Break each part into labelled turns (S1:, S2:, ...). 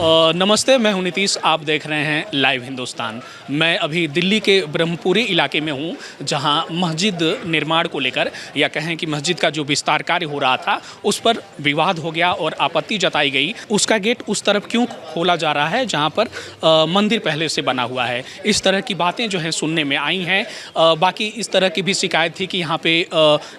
S1: नमस्ते, मैं हूं नीतीश। आप देख रहे हैं लाइव हिंदुस्तान। मैं अभी दिल्ली के ब्रह्मपुरी इलाके में हूं, जहां मस्जिद निर्माण को लेकर या कहें कि मस्जिद का जो विस्तार कार्य हो रहा था उस पर विवाद हो गया और आपत्ति जताई गई। उसका गेट उस तरफ क्यों खोला जा रहा है जहां पर मंदिर पहले से बना हुआ है। इस तरह की बातें जो हैं सुनने में आई हैं। बाकी इस तरह की भी शिकायत थी कि यहाँ पे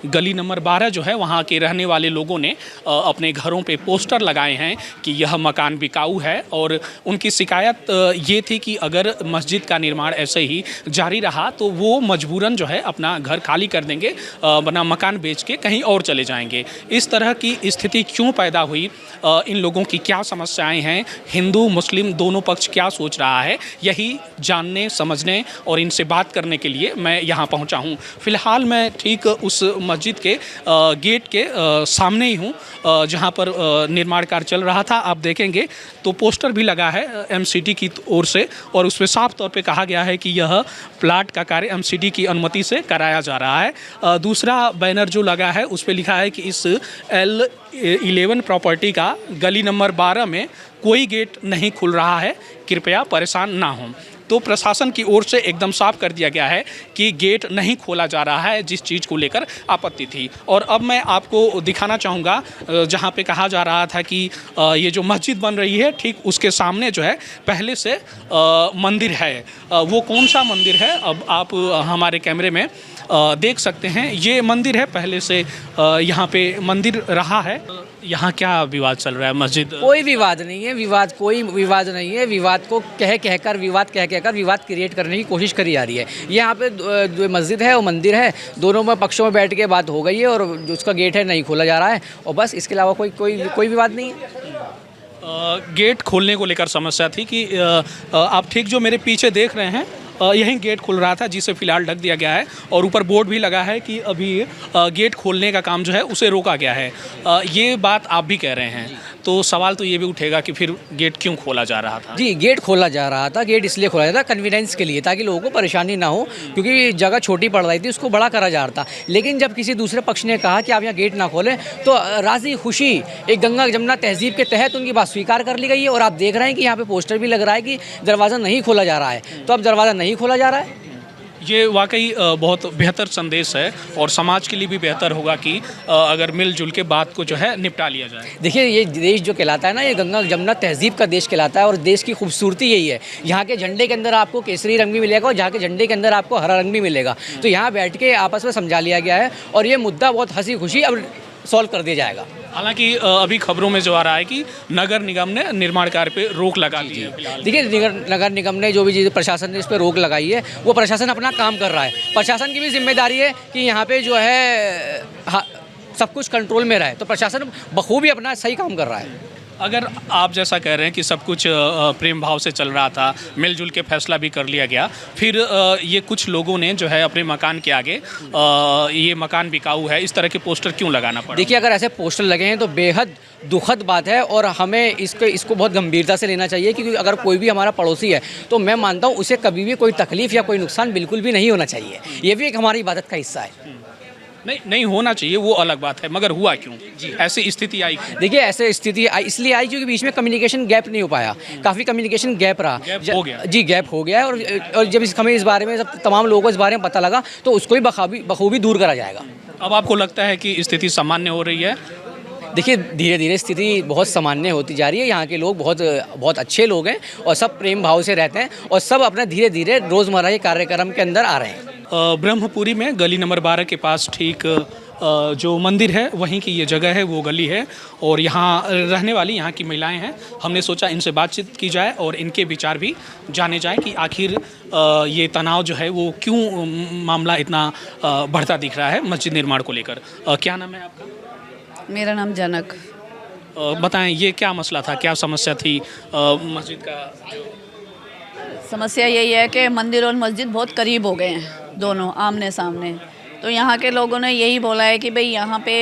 S1: गली नंबर 12 जो है वहाँ के रहने वाले लोगों ने अपने घरों पे पोस्टर लगाए हैं कि यह मकान बिकाऊ है और उनकी शिकायत ये थी कि अगर मस्जिद का निर्माण ऐसे ही जारी रहा तो वो मजबूरन जो है अपना घर खाली कर देंगे, अपना मकान बेच के कहीं और चले जाएंगे। इस तरह की स्थिति क्यों पैदा हुई, इन लोगों की क्या समस्याएं हैं, हिंदू मुस्लिम दोनों पक्ष क्या सोच रहा है, यही जानने समझने और इनसे बात करने के लिए मैं यहाँ पहुँचा हूँ। फ़िलहाल मैं ठीक उस मस्जिद के गेट के सामने ही हूँ जहाँ पर निर्माण कार्य चल रहा था। आप देखेंगे तो पोस्टर भी लगा है एमसीडी की ओर से और उसमें साफ तौर पे कहा गया है कि यह प्लाट का कार्य एमसीडी की अनुमति से कराया जा रहा है। दूसरा बैनर जो लगा है उस पे लिखा है कि इस L11 प्रॉपर्टी का गली नंबर 12 में कोई गेट नहीं खुल रहा है, कृपया परेशान ना हों। तो प्रशासन की ओर से एकदम साफ कर दिया गया है कि गेट नहीं खोला जा रहा है, जिस चीज़ को लेकर आपत्ति थी। और अब मैं आपको दिखाना चाहूँगा जहाँ पे कहा जा रहा था कि ये जो मस्जिद बन रही है ठीक उसके सामने जो है पहले से मंदिर है। वो कौन सा मंदिर है अब आप हमारे कैमरे में देख सकते हैं। ये मंदिर है, पहले से यहाँ पे मंदिर रहा है। यहाँ क्या विवाद चल रहा है? मस्जिद
S2: कोई विवाद नहीं है, कोई विवाद नहीं है। विवाद को कह कहकर विवाद क्रिएट करने की कोशिश करी जा रही है। यहाँ पे जो मस्जिद है वो मंदिर है, दोनों में पक्षों में बैठ के बात हो गई है और जो उसका गेट है नहीं खोला जा रहा है और बस इसके अलावा कोई विवाद नहीं है।
S1: गेट खोलने को लेकर समस्या थी कि आप ठीक जो मेरे पीछे देख रहे हैं यहीं गेट खुल रहा था, जिसे फ़िलहाल ढक दिया गया है और ऊपर बोर्ड भी लगा है कि अभी गेट खोलने का काम जो है उसे रोका गया है। ये बात आप भी कह रहे हैं, तो सवाल तो ये भी उठेगा कि फिर गेट क्यों खोला जा रहा था?
S2: जी, गेट खोला जा रहा था। गेट इसलिए खोला जाता कन्वीनियंस के लिए, ताकि लोगों को परेशानी ना हो, क्योंकि जगह छोटी पड़ रही थी, उसको बड़ा करा जा रहा था। लेकिन जब किसी दूसरे पक्ष ने कहा कि आप यहाँ गेट ना खोलें तो राज़ी खुशी एक गंगा जमुना तहजीब के तहत उनकी बात स्वीकार कर ली गई है। और आप देख रहे हैं कि यहाँ पे पोस्टर भी लग रहा है कि दरवाज़ा नहीं खोला जा रहा है। तो अब दरवाज़ा नहीं खोला जा रहा है।
S1: ये वाकई बहुत बेहतर संदेश है और समाज के लिए भी बेहतर होगा कि अगर मिलजुल के बात को जो है निपटा लिया जाए।
S2: देखिए, ये देश जो कहलाता है ना, ये गंगा जमुना तहजीब का देश कहलाता है और देश की खूबसूरती यही है। यहाँ के झंडे के अंदर आपको केसरी रंग भी मिलेगा और जहाँ के झंडे के अंदर आपको हरा रंग भी मिलेगा। तो यहाँ बैठ के आपस में समझा लिया गया है और ये मुद्दा बहुत हंसी खुशी अब सॉल्व कर दिया जाएगा।
S1: हालांकि अभी खबरों में जो आ रहा है कि नगर निगम ने निर्माण कार्य पे रोक लगा दी है।
S2: देखिए, नगर निगम ने जो भी चीज़ प्रशासन ने इस पर रोक लगाई है, वो प्रशासन अपना काम कर रहा है। प्रशासन की भी जिम्मेदारी है कि यहाँ पे जो है सब कुछ कंट्रोल में रहे। तो प्रशासन बखूबी अपना सही काम कर रहा है।
S1: अगर आप जैसा कह रहे हैं कि सब कुछ प्रेम भाव से चल रहा था, मिलजुल के फैसला भी कर लिया गया, फिर ये कुछ लोगों ने जो है अपने मकान के आगे ये मकान बिकाऊ है, इस तरह के पोस्टर क्यों लगाना पड़ा?
S2: देखिए, अगर ऐसे पोस्टर लगे हैं तो बेहद दुखद बात है और हमें इसको बहुत गंभीरता से लेना चाहिए, क्योंकि अगर कोई भी हमारा पड़ोसी है तो मैं मानता हूँ उसे कभी भी कोई तकलीफ़ या कोई नुकसान बिल्कुल भी नहीं होना चाहिए। ये भी एक हमारी इबादत का हिस्सा है।
S1: नहीं होना चाहिए, वो अलग बात है, मगर हुआ क्यों? जी, ऐसी स्थिति आई?
S2: देखिए, ऐसे स्थिति इसलिए आई क्योंकि बीच में कम्युनिकेशन गैप नहीं हो पाया। काफ़ी कम्युनिकेशन गैप रहा।
S1: हो गया।
S2: जी, गैप हो गया है और जब हमें इस बारे में जब तमाम लोगों को इस बारे में पता लगा तो उसको भी बखूबी दूर करा जाएगा।
S1: अब आपको लगता है कि स्थिति सामान्य हो रही है?
S2: देखिए, धीरे धीरे स्थिति बहुत सामान्य होती जा रही है। यहाँ के लोग बहुत अच्छे लोग हैं और सब प्रेम भाव से रहते हैं और सब अपना धीरे धीरे रोज़मर्रा के कार्यक्रम के अंदर आ रहे हैं।
S1: ब्रह्मपुरी में गली नंबर 12 के पास ठीक जो मंदिर है वहीं की ये जगह है, वो गली है और यहाँ रहने वाली यहाँ की महिलाएं हैं। हमने सोचा इनसे बातचीत की जाए और इनके विचार भी जाने जाए कि आखिर ये तनाव जो है वो क्यों मामला इतना बढ़ता दिख रहा है मस्जिद निर्माण को लेकर। क्या नाम है आपका?
S3: मेरा नाम जनक।
S1: बताएं, ये क्या मसला था, क्या समस्या थी मस्जिद का?
S3: समस्या यही है कि मंदिर और मस्जिद बहुत करीब हो गए हैं, दोनों आमने सामने। तो यहाँ के लोगों ने यही बोला है कि भाई यहाँ पे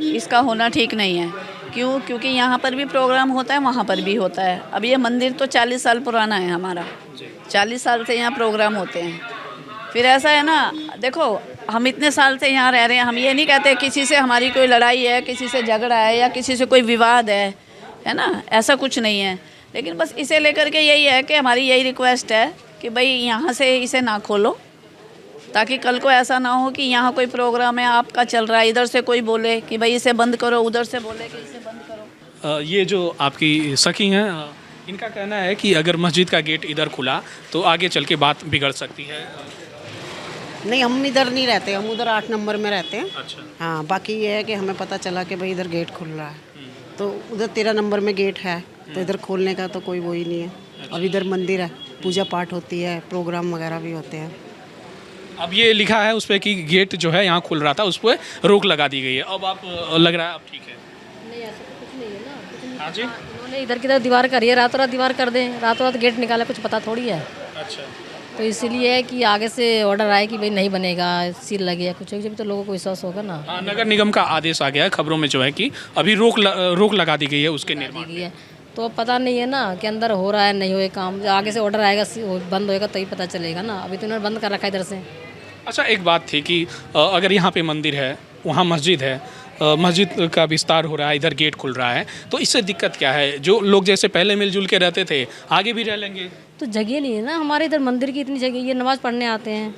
S3: इसका होना ठीक नहीं है। क्यों? क्योंकि यहाँ पर भी प्रोग्राम होता है, वहाँ पर भी होता है। अब ये मंदिर तो 40 साल पुराना है हमारा, 40 साल से यहाँ प्रोग्राम होते हैं। फिर ऐसा है ना, देखो हम इतने साल से यहाँ रह रहे हैं, हम ये नहीं कहते किसी से हमारी कोई लड़ाई है, किसी से झगड़ा है या किसी से कोई विवाद है ना, ऐसा कुछ नहीं है। लेकिन बस इसे लेकर के यही है कि हमारी यही रिक्वेस्ट है कि भाई यहाँ से इसे ना खोलो, ताकि कल को ऐसा ना हो कि यहाँ कोई प्रोग्राम है आपका चल रहा है, इधर से कोई बोले कि भाई इसे बंद करो, उधर से बोले कि इसे बंद करो।
S1: ये जो आपकी सखी हैं, इनका कहना है कि अगर मस्जिद का गेट इधर खुला तो आगे चल के बात बिगड़ सकती है।
S4: नहीं, हम इधर नहीं रहते, हम उधर 8 नंबर में रहते हैं।
S1: अच्छा।
S4: हाँ, बाकी ये है कि हमें पता चला कि भाई इधर गेट खुल रहा है, तो उधर 13 नंबर में गेट है, तो इधर खोलने का तो कोई वो ही नहीं है। अब इधर मंदिर है, पूजा पाठ होती है, प्रोग्राम वगैरह भी होते हैं।
S1: अब ये लिखा है उस पर कि गेट जो है यहाँ खुल रहा था, उस पर रोक लगा दी गई है। अब आप लग रहा है अब ठीक है?
S5: नहीं, ऐसा तो कुछ नहीं है ना, कुछ नहीं।
S1: हाँ जी।
S5: उन्होंने इधर की तरफ दीवार करी है, रातों रात दीवार कर दें, रातों रात गेट निकाले, कुछ पता थोड़ी है।
S1: अच्छा।
S5: तो इसीलिए है कि आगे से ऑर्डर आए कि भाई नहीं बनेगा, सील लगे, कुछ जब तो लोगों को विश्वास होगा ना।
S1: हाँ, नगर निगम का आदेश आ गया है खबरों में जो है कि अभी रोक लगा दी गई है उसके निर्माण
S5: दी गई है, तो अब पता नहीं है ना कि अंदर हो रहा है नहीं हो काम, आगे से ऑर्डर आएगा, बंद होएगा तभी पता चलेगा ना। अभी तो इन्होंने बंद कर रखा है इधर से।
S1: अच्छा, एक बात थी कि अगर यहाँ पे मंदिर है, वहाँ मस्जिद है, मस्जिद का विस्तार हो रहा है, इधर गेट खुल रहा है, तो इससे दिक्कत क्या है? जो लोग जैसे पहले मिलजुल के रहते थे आगे भी रह लेंगे।
S5: तो जगह नहीं है ना हमारे इधर, मंदिर की इतनी जगह, ये नमाज़ पढ़ने आते हैं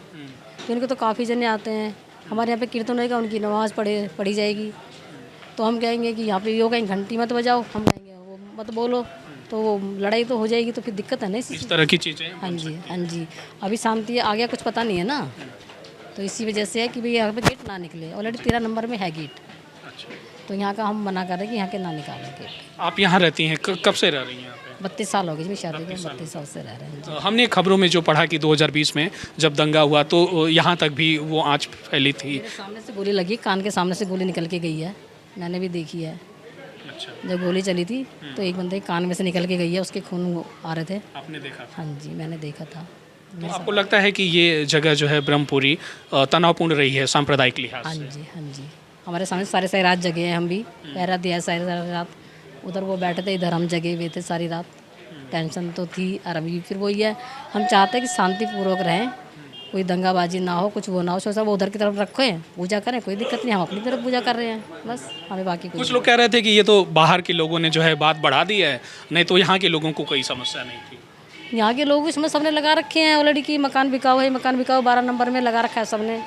S5: तो इनको तो काफ़ी जने आते हैं। हमारे यहाँ पे कीर्तन होएगा, उनकी नमाज़ पढ़ी जाएगी, तो हम कहेंगे कि यहाँ पे ये होगा, घंटी मत बजाओ, हम कहेंगे वो मत बोलो, तो वो लड़ाई तो हो जाएगी, तो फिर दिक्कत है ना
S1: इस तरह की चीज़ें।
S5: हाँ जी, हाँ जी। अभी शांति आ गया, कुछ पता नहीं है ना, तो इसी वजह से है कि भाई यहाँ पे गेट ना निकले। ऑलरेडी 13 नंबर में है गेट, तो यहाँ का हम मना कर रहे हैं कि यहाँ के ना निकालें गेट।
S1: आप यहाँ रहती हैं, कब से रह रही हैं यहाँ पे?
S5: 32 साल हो गए जी, शादी को 32 साल से रह रहे हैं जी।
S1: हमने खबरों में जो पढ़ा कि 2020 में जब दंगा हुआ तो यहाँ तक भी वो आँच फैली थी।
S5: मेरे सामने से गोली लगी, कान के सामने से गोली निकल के गई है, मैंने भी देखी है।
S1: अच्छा।
S5: जब गोली चली थी तो एक बंदे के कान में से निकल के गई है, उसके खून आ रहे थे।
S1: आपने देखा?
S5: हाँ जी, मैंने देखा था।
S1: तो आपको लगता है कि ये जगह जो है ब्रह्मपुरी तनावपूर्ण रही है सांप्रदायिक लिहाज
S5: हाँ
S1: से?
S5: जी, हाँ जी। हमारे सामने सारी रात जगे हैं, हम भी पहरा दिया सारी रात। उधर वो बैठे थे, इधर हम जगे हुए थे सारी रात। टेंशन तो थी, और अभी फिर वही है, हम चाहते हैं कि शांतिपूर्वक रहें, कोई दंगाबाजी ना हो, कुछ वो ना हो, सब वो उधर की तरफ रखो है, पूजा करें, कोई दिक्कत नहीं, हम अपनी तरफ पूजा कर रहे हैं, बस हमें बाकी
S1: कुछ लोग कह रहे थे कि ये तो बाहर के लोगों ने जो है बात बढ़ा दी है, नहीं तो यहाँ के लोगों को कोई समस्या नहीं थी।
S5: यहाँ के लोग इसमें सबने लगा रखे हैं ऑलरेडी कि मकान बिकाऊ है, मकान बिकाऊ 12 नंबर में लगा रखा है सबने,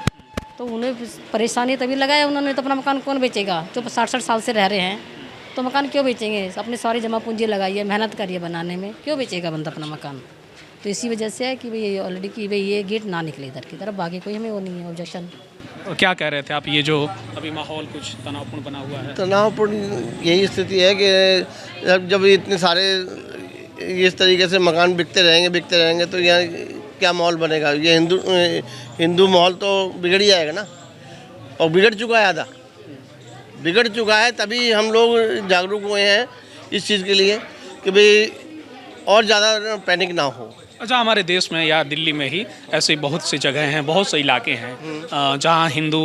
S5: तो उन्हें परेशानी तभी लगाया उन्होंने। तो अपना मकान कौन बेचेगा? जो 60-60 साल से रह रहे हैं, तो मकान क्यों बेचेंगे? अपनी सारी जमा पूंजी लगाई है, मेहनत करिए बनाने में, क्यों बेचेगा बंदा अपना मकान? तो इसी वजह से है कि भाई ऑलरेडी कि भाई ये गेट ना निकले इधर की तरफ, बाकी कोई हमें वो नहीं है ऑब्जेक्शन।
S1: क्या कह रहे थे आप? ये जो अभी माहौल कुछ तनावपूर्ण बना हुआ है।
S6: तनावपूर्ण यही स्थिति है कि जब इतने सारे इस तरीके से मकान बिकते रहेंगे तो यहाँ क्या माहौल बनेगा? ये हिंदू माहौल तो बिगड़ ही जाएगा ना, और बिगड़ चुका है, आधा बिगड़ चुका है। तभी हम लोग जागरूक हुए हैं इस चीज़ के लिए कि भाई और ज़्यादा पैनिक ना हो।
S1: अच्छा, हमारे देश में या दिल्ली में ही ऐसे बहुत सी जगह हैं, बहुत से इलाके हैं जहाँ हिंदू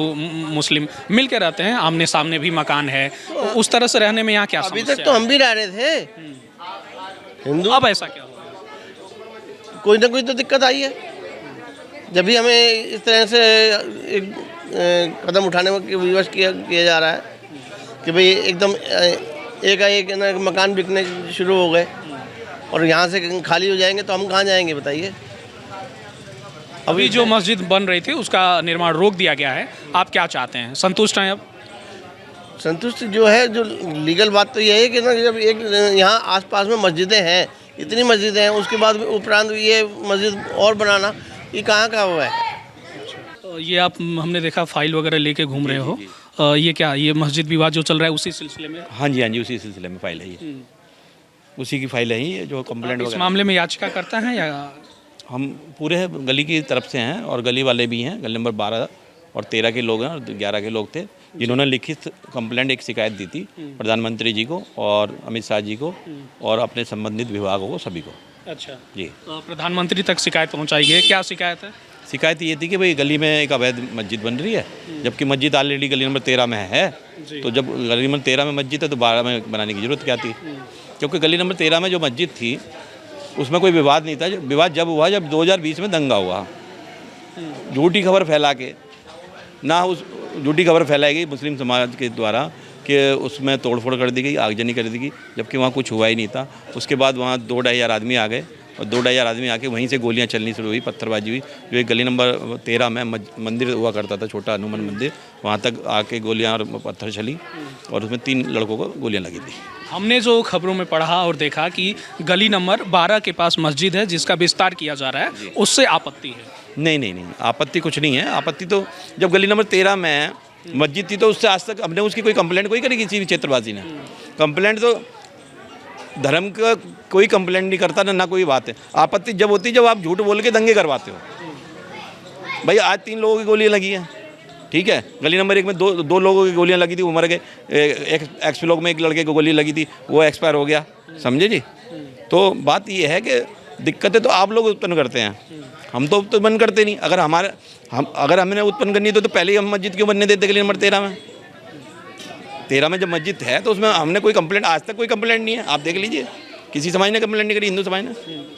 S1: मुस्लिम मिल के रहते हैं, आमने सामने भी मकान है। उस तरह से रहने में यहाँ क्या
S6: अभी
S1: समस्या
S6: तक तो हम भी रह रहे थे हिंदू,
S1: अब ऐसा क्या हुआ?
S6: कोई ना कोई तो दिक्कत आई है। जब भी हमें इस तरह से एक कदम उठाने में विवश किया जा रहा है कि भाई एकदम एक ना मकान बिकने शुरू हो गए और यहाँ से खाली हो जाएंगे तो हम कहाँ जाएंगे बताइए?
S1: अभी जो मस्जिद बन रही थी उसका निर्माण रोक दिया गया है, आप क्या चाहते हैं? संतुष्ट हैं अब?
S6: संतुष्ट जो है, जो लीगल बात तो ये है कि ना, जब एक यहाँ आसपास में मस्जिदें हैं, इतनी मस्जिदें हैं, उसके बाद उपरांत ये मस्जिद और बनाना, ये कहाँ का हुआ है?
S1: ये आप हमने देखा फाइल वगैरह लेके घूम रहे हो, ये क्या, ये मस्जिद विवाद जो चल रहा है उसी सिलसिले में?
S7: हाँ जी, उसी सिलसिले में फाइल है ये, उसी की फाइल है ये जो कंप्लेंट
S1: इस
S7: वगैरह।
S1: मामले में याचिका करता है या?
S7: हम पूरे गली की तरफ से हैं और गली वाले भी हैं, गली नंबर 12 और 13 के लोग हैं और 11 के लोग थे, जिन्होंने लिखित कंप्लेंट एक शिकायत दी थी प्रधानमंत्री जी को और अमित शाह जी को और अपने संबंधित विभागों को, सभी को।
S1: अच्छा
S7: जी,
S1: प्रधानमंत्री तक शिकायत पहुंचाई है, क्या शिकायत है?
S7: शिकायत ये थी कि भाई गली में एक अवैध मस्जिद बन रही है, जबकि मस्जिद ऑलरेडी गली नंबर 13 में है। तो जब गली नंबर 13 में मस्जिद है तो 12 में बनाने की ज़रूरत क्या थी? क्योंकि गली नंबर 13 में जो मस्जिद थी उसमें कोई विवाद नहीं था। विवाद जब हुआ जब 2020 में दंगा हुआ, झूठी खबर फैला के, ना उस झूठी खबर फैलाई गई मुस्लिम समाज के द्वारा कि उसमें तोड़फोड़ कर दी गई, आगजनी कर दी गई, जबकि वहाँ कुछ हुआ ही नहीं था। उसके बाद वहाँ 2-2.5 हज़ार आदमी आ गए और 2-2.5 हज़ार आदमी आके वहीं से गोलियां चलनी शुरू हुई, पत्थरबाजी हुई। जो एक गली नंबर 13 में मंदिर हुआ करता था, छोटा हनुमान मंदिर, वहाँ तक आके गोलियां और पत्थर चली और उसमें 3 लड़कों को गोलियां लगी थी।
S1: हमने जो खबरों में पढ़ा और देखा कि गली नंबर 12 के पास मस्जिद है जिसका विस्तार किया जा रहा है, उससे आपत्ति है?
S7: नहीं, आपत्ति कुछ नहीं है। आपत्ति तो जब गली नंबर 13 में मस्जिद थी तो उससे आज तक हमने उसकी कोई कंप्लेंट कोई करी किसी भी क्षेत्रवासी ने। कंप्लेंट तो धर्म का कोई कंप्लेंट नहीं करता, ना कोई बात है। आपत्ति जब होती है जब आप झूठ बोल के दंगे करवाते हो। भाई आज 3 लोगों की गोलियां लगी हैं, ठीक है। गली नंबर 1 में दो लोगों की गोलियां लगी थी, वो मर गए। एक्स ब्लॉक में एक लड़के को गोली लगी थी, वो एक्सपायर हो गया, समझे जी। तो बात ये है कि दिक्कतें तो आप लोग उत्पन्न करते हैं, हम तो उत्पन्न करते नहीं। अगर हमने उत्पन्न करनी तो पहले ही हम मस्जिद क्यों बनने देते गली नंबर 13 में? 13 में जब मस्जिद है तो उसमें हमने कोई कंप्लेंट, आज तक कोई कंप्लेंट नहीं है। आप देख लीजिए, किसी समाज ने कंप्लेंट नहीं करी, हिंदू समाज ने।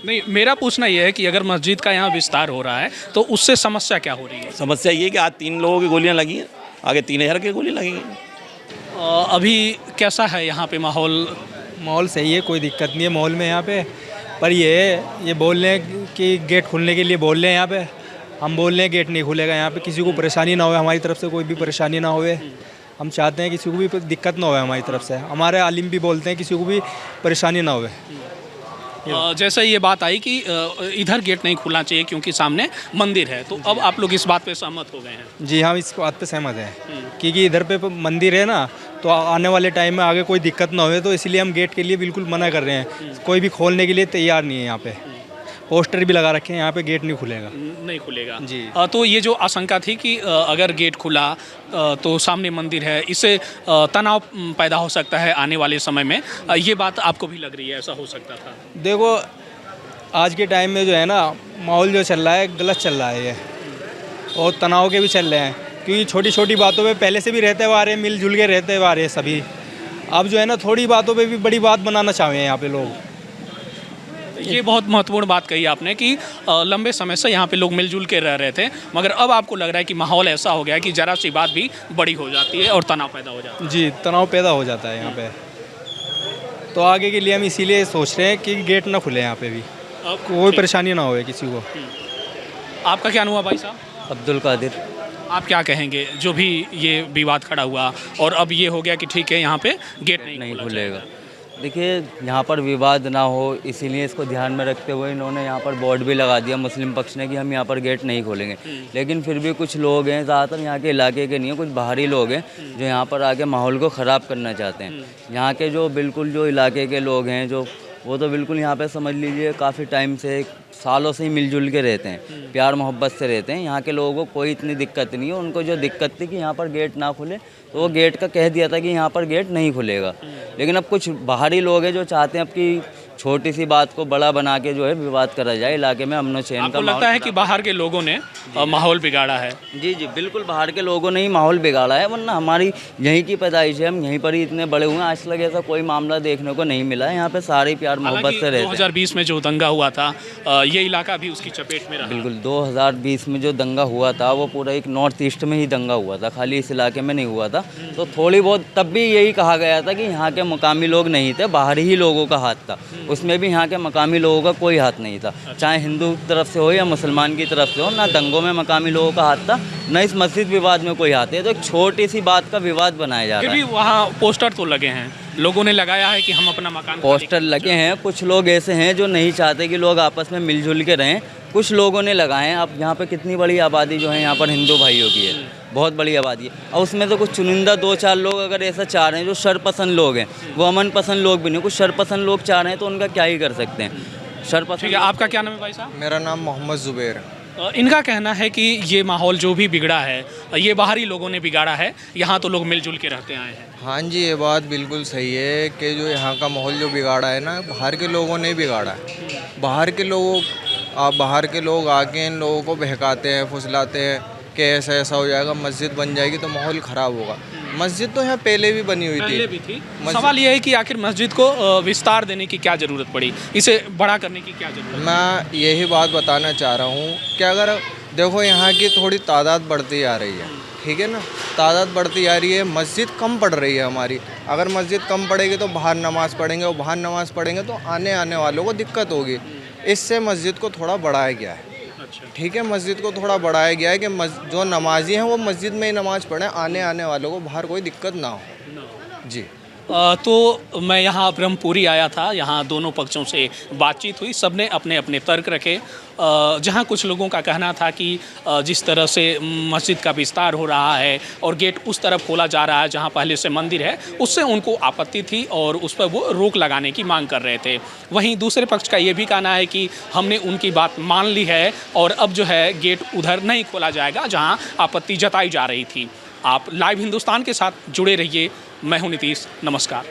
S1: नहीं, मेरा पूछना यह है कि अगर मस्जिद का यहाँ विस्तार हो रहा है तो उससे समस्या क्या हो रही है?
S7: समस्या ये है कि आज 3 लोगों की गोलियां लगी हैं, आगे 3000 की गोली लगेंगी।
S1: अभी कैसा है यहाँ पे माहौल?
S8: माहौल सही है, कोई दिक्कत नहीं है माहौल में यहाँ पे। पर ये बोल रहे हैं कि गेट खुलने के लिए बोल रहे हैं यहाँ पे। हम बोल रहे हैं गेट नहीं खुलेगा यहाँ पे, किसी को परेशानी ना हो, हमारी तरफ से कोई भी परेशानी ना होवे। हम चाहते हैं किसी को भी दिक्कत ना हो हमारी तरफ से। हमारे आलिम भी बोलते हैं किसी को भी परेशानी ना होवे।
S1: जैसे ये बात आई कि इधर गेट नहीं खुलना चाहिए क्योंकि सामने मंदिर है, तो अब आप लोग इस बात पे सहमत हो गए हैं?
S8: जी हम इस बात पे सहमत हैं, क्योंकि इधर पे मंदिर है ना, तो आने वाले टाइम में आगे कोई दिक्कत ना हो, तो इसलिए हम गेट के लिए बिल्कुल मना कर रहे हैं। कोई भी खोलने के लिए तैयार नहीं है यहाँ पे। पोस्टर भी लगा रखे हैं यहाँ पे, गेट नहीं खुलेगा।
S1: नहीं खुलेगा
S8: जी।
S1: तो ये जो आशंका थी कि अगर गेट खुला तो सामने मंदिर है, इससे तनाव पैदा हो सकता है आने वाले समय में, ये बात आपको भी लग रही है ऐसा हो सकता था?
S8: देखो आज के टाइम में जो है ना, माहौल जो चल रहा है गलत चल रहा है ये, और तनाव के भी चल रहे हैं, क्योंकि छोटी छोटी बातों पे पहले से भी रहते हुए आ रहे हैं, मिलजुल के रहते हुए आ रहे हैं सभी। अब जो है ना थोड़ी बातों पे भी बड़ी बात बनाना चाहे यहाँ पे लोग।
S1: ये बहुत महत्वपूर्ण बात कही आपने कि लंबे समय से यहाँ पे लोग मिलजुल के रह रहे थे, मगर अब आपको लग रहा है कि माहौल ऐसा हो गया है कि ज़रा सी बात भी बड़ी हो जाती है और तनाव पैदा हो जाता है।
S8: जी, तनाव पैदा हो जाता है यहाँ पे। तो आगे के लिए हम इसीलिए सोच रहे हैं कि गेट ना खुले यहाँ पे भी, कोई परेशानी ना हो किसी को।
S1: आपका क्या हुआ भाई साहब?
S2: अब्दुल कादिर।
S1: आप क्या कहेंगे जो भी ये विवाद खड़ा हुआ और अब ये हो गया कि ठीक है यहाँ पे गेट नहीं
S2: खुलेगा? देखिए यहाँ पर विवाद ना हो इसीलिए इसको ध्यान में रखते हुए इन्होंने यहाँ पर बोर्ड भी लगा दिया मुस्लिम पक्ष ने कि हम यहाँ पर गेट नहीं खोलेंगे। लेकिन फिर भी कुछ लोग हैं, ज़्यादातर यहाँ के इलाके के नहीं हैं, कुछ बाहरी लोग हैं जो यहाँ पर आके माहौल को ख़राब करना चाहते हैं। यहाँ के जो बिल्कुल जो इलाके के लोग हैं जो वो तो बिल्कुल यहाँ पे समझ लीजिए काफ़ी टाइम से, सालों से ही मिलजुल के रहते हैं, प्यार मोहब्बत से रहते हैं। यहाँ के लोगों को कोई इतनी दिक्कत नहीं है। उनको जो दिक्कत थी कि यहाँ पर गेट ना खुले, तो वो गेट का कह दिया था कि यहाँ पर गेट नहीं खुलेगा। लेकिन अब कुछ बाहरी लोग हैं जो चाहते हैं अब कि छोटी सी बात को बड़ा बना के जो है विवाद करा जाए, इलाके में अमन चैन का।
S1: आपको लगता है कि बाहर के लोगों ने माहौल बिगाड़ा है?
S2: जी जी बिल्कुल, बाहर के लोगों ने ही माहौल बिगाड़ा है, वरना हमारी यहीं की पैदाइश है, हम यहीं पर ही इतने बड़े हुए हैं, आज तक ऐसा कोई मामला देखने को नहीं मिला है। यहाँ पे सारे प्यार मोहब्बत से रहते हैं।
S1: 2020 में जो दंगा हुआ था ये इलाका भी उसकी चपेट में रहा।
S2: बिल्कुल, 2020 में जो दंगा हुआ था वो पूरा एक नॉर्थ ईस्ट में ही दंगा हुआ था, खाली इस इलाके में नहीं हुआ था। तो थोड़ी बहुत तब भी यही कहा गया था कि यहाँ के मुकामी लोग नहीं थे, बाहरी ही लोगों का हाथ था। उसमें भी यहाँ के मकामी लोगों का कोई हाथ नहीं था, चाहे हिंदू तरफ से हो या मुसलमान की तरफ से हो। ना दंगों में मकामी लोगों का हाथ था, ना इस मस्जिद विवाद में कोई हाथ है। तो एक छोटी सी बात का विवाद बनाया जा रहा है।
S1: फिर भी वहाँ पोस्टर तो लगे हैं, लोगों ने लगाया है कि हम अपना मकान,
S2: पोस्टर लगे हैं। कुछ लोग ऐसे हैं जो नहीं चाहते कि लोग आपस में मिलजुल के रहें, कुछ लोगों ने लगाए हैं। अब यहाँ पे कितनी बड़ी आबादी जो है यहाँ पर हिंदू भाइयों की है, बहुत बड़ी आबादी है। और उसमें तो कुछ चुनिंदा 2-4 लोग अगर ऐसा चाह रहे हैं जो शरपसंद लोग हैं, वो अमन पसंद लोग भी नहीं, कुछ शरपसंद लोग चाह रहे हैं तो उनका क्या ही कर सकते हैं। शरपसंद।
S1: ठीक है, आपका क्या नाम है भाई साहब?
S9: मेरा नाम मोहम्मद ज़ुबैर।
S1: इनका कहना है कि ये माहौल जो भी बिगड़ा है ये बाहरी लोगों ने बिगाड़ा है, यहाँ तो लोग मिलजुल के रहते आए हैं।
S9: हाँ जी, ये बात बिल्कुल सही है कि जो यहाँ का माहौल जो बिगाड़ा है ना, बाहर के लोगों ने बिगाड़ा है। बाहर के लोग आके इन लोगों को बहकाते हैं, फुसलाते हैं कि ऐसा ऐसा हो जाएगा, मस्जिद बन जाएगी तो माहौल ख़राब होगा। मस्जिद तो यहाँ पहले भी बनी हुई थी।
S1: सवाल ये है कि आखिर मस्जिद को विस्तार देने की क्या ज़रूरत पड़ी, इसे बड़ा करने की क्या ज़रूरत?
S9: मैं यही बात बताना चाह रहा हूँ कि अगर देखो यहाँ की थोड़ी तादाद बढ़ती आ रही है, ठीक है ना, तादाद बढ़ती आ रही है, मस्जिद कम पड़ रही है हमारी। अगर मस्जिद कम पड़ेगी तो बाहर नमाज़ पढ़ेंगे, और बाहर नमाज़ पढ़ेंगे तो आने वालों को दिक्कत होगी। इससे मस्जिद को थोड़ा बढ़ाया गया है, ठीक है, मस्जिद को थोड़ा बढ़ाया गया है कि जो नमाजी हैं वो मस्जिद में ही नमाज़ पढ़ें, आने वालों को बाहर कोई दिक्कत ना हो। जी।
S1: तो मैं यहाँ ब्रह्मपुरी आया था, यहाँ दोनों पक्षों से बातचीत हुई, सबने अपने अपने तर्क रखे। जहाँ कुछ लोगों का कहना था कि जिस तरह से मस्जिद का विस्तार हो रहा है और गेट उस तरफ खोला जा रहा है जहाँ पहले से मंदिर है, उससे उनको आपत्ति थी और उस पर वो रोक लगाने की मांग कर रहे थे। वहीं दूसरे पक्ष का ये भी कहना है कि हमने उनकी बात मान ली है और अब जो है गेट उधर नहीं खोला जाएगा जहाँ आपत्ति जताई जा रही थी। आप लाइव हिंदुस्तान के साथ जुड़े रहिए। मैं हूं नीतीश, नमस्कार।